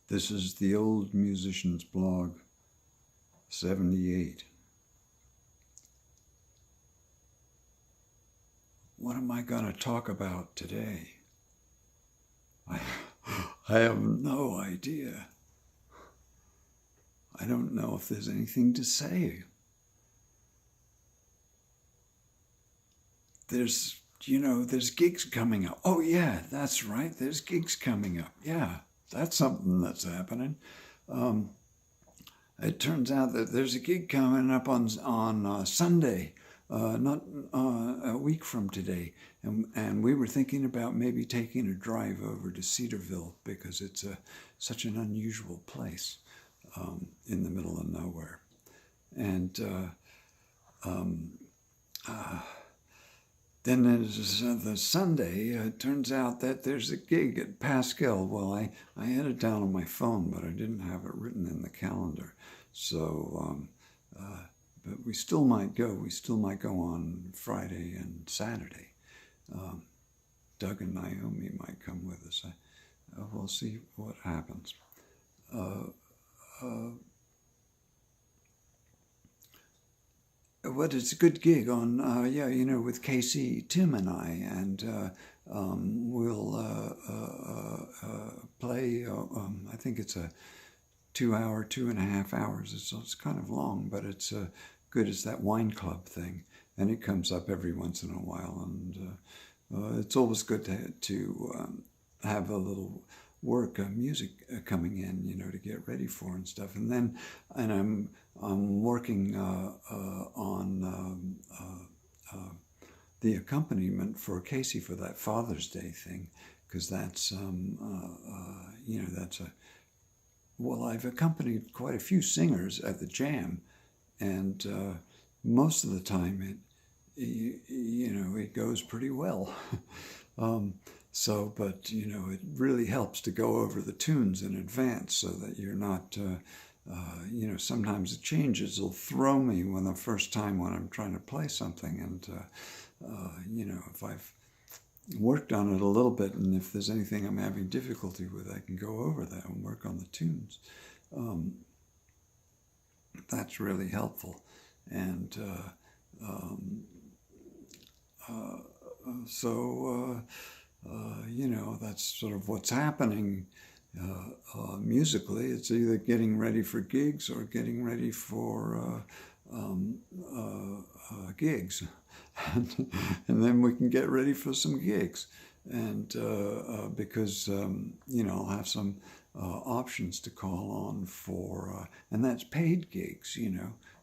This is the Old Musician's Blog 78. What am I going to talk about today? I have no idea. I don't know if there's anything to say. There's gigs coming up. Oh yeah, that's right. There's gigs coming up. Yeah, that's something that's happening. It turns out that there's a gig coming up on Sunday, not a week from today, and we were thinking about maybe taking a drive over to Cedarville because it's such an unusual place in the middle of nowhere, and then there's the Sunday. It turns out that there's a gig at Pascal. Well, I had it down on my phone, but I didn't have it written in the calendar. So, but we still might go. We still might go on Friday and Saturday. Doug and Naomi might come with us. We'll see what happens. But it's a good gig on, with Casey, Tim, and I, and we'll play. I think it's a 2.5 hours. It's kind of long, but it's good as that wine club thing, and it comes up every once in a while, and it's always good to have a little work, music coming in, to get ready for and stuff. And I'm working on the accompaniment for Casey for that Father's Day thing, because that's I've accompanied quite a few singers at the Jam, and most of the time it goes pretty well. But it really helps to go over the tunes in advance so that you're not, sometimes the changes will throw me when the first time when I'm trying to play something. And, if I've worked on it a little bit and if there's anything I'm having difficulty with, I can go over that and work on the tunes. That's really helpful. And that's sort of what's happening musically. It's either getting ready for gigs or getting ready for gigs. And then we can get ready for some gigs. And because, I'll have some options to call on for, and that's paid gigs,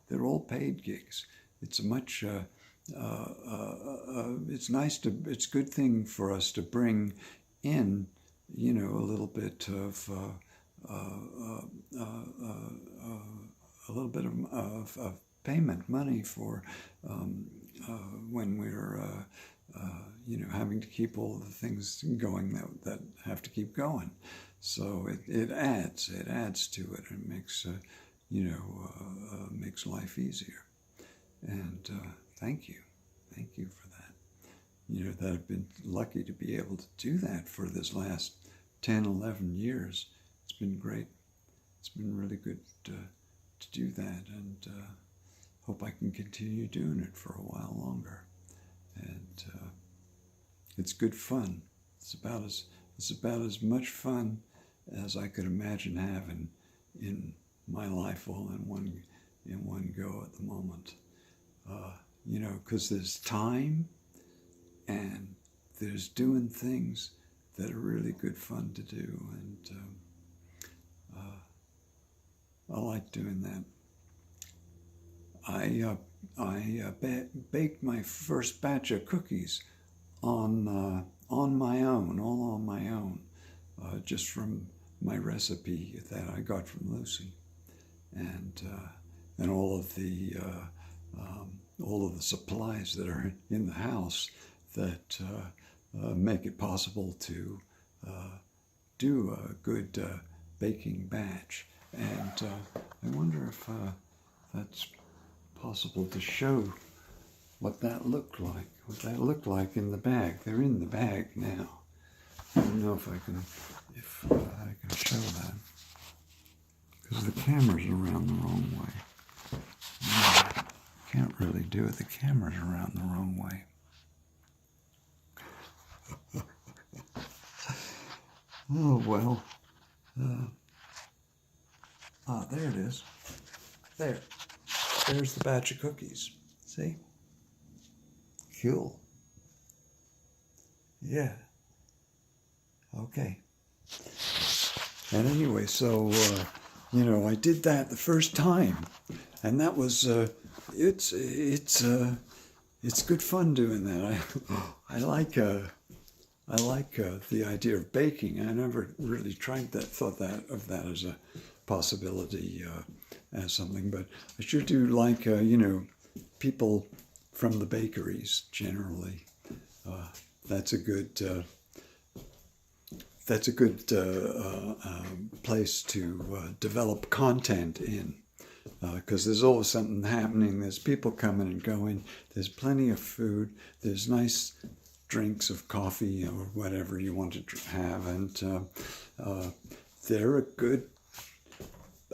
they're all paid gigs. It's a much... it's a good thing for us to bring in, a little bit of payment money for when we're having to keep all the things going that have to keep going. So it adds to it and makes makes life easier. And thank you for that. That I've been lucky to be able to do that for this last 10, 11 years. It's been great. It's been really good to do that, and hope I can continue doing it for a while longer. And it's good fun. It's about as much fun as I could imagine having in my life all in one go at the moment. Because there's time and there's doing things that are really good fun to do, and I like doing that. I baked my first batch of cookies on my own, just from my recipe that I got from Lucy, and all of the supplies that are in the house that make it possible to do a good baking batch. And I wonder if that's possible to show what that looked like in the bag. They're in the bag now. I don't know if I can show that. camera's around the wrong way. Yeah, can't really do it. The camera's around the wrong way. Oh, well. There it is. There. There's the batch of cookies. See? Cool. Yeah. Okay. And anyway, so, I did that the first time. And that was, it's good fun doing that. I like the idea of baking. I never really thought of that as a possibility, as something, but I sure do like, people from the bakeries generally. That's a good place to develop content in, because there's always something happening. There's people coming and going. There's plenty of food. There's nice drinks of coffee or whatever you want to have, and they're a good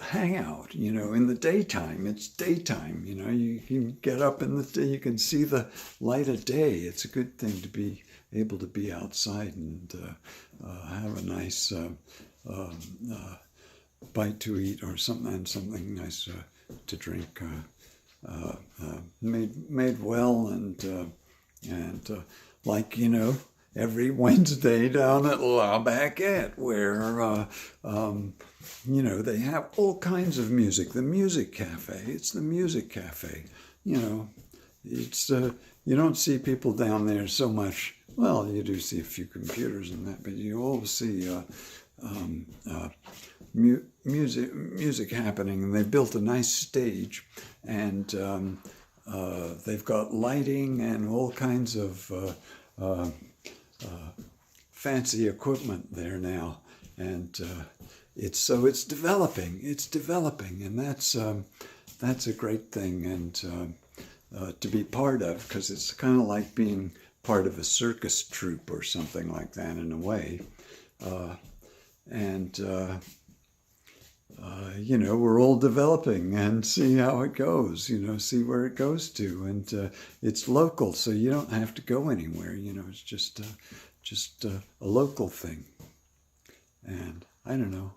hangout. In the daytime. It's daytime. You can get up in the day. You can see the light of day. It's a good thing to be able to be outside and have a nice bite to eat or something nice to drink, made well, and like every Wednesday down at La Baguette, where they have all kinds of music. The Music Cafe. It's the Music Cafe. It's you don't see people down there so much. Well, you do see a few computers and that, but you always see music happening. And they built a nice stage, and they've got lighting and all kinds of fancy equipment there now, and it's developing. It's developing, and that's a great thing, and to be part of, because it's kind of like being part of a circus troupe or something like that in a way, and we're all developing and see how it goes. See where it goes to, and it's local, so you don't have to go anywhere. It's just a local thing, and I don't know.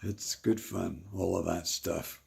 It's good fun, all of that stuff.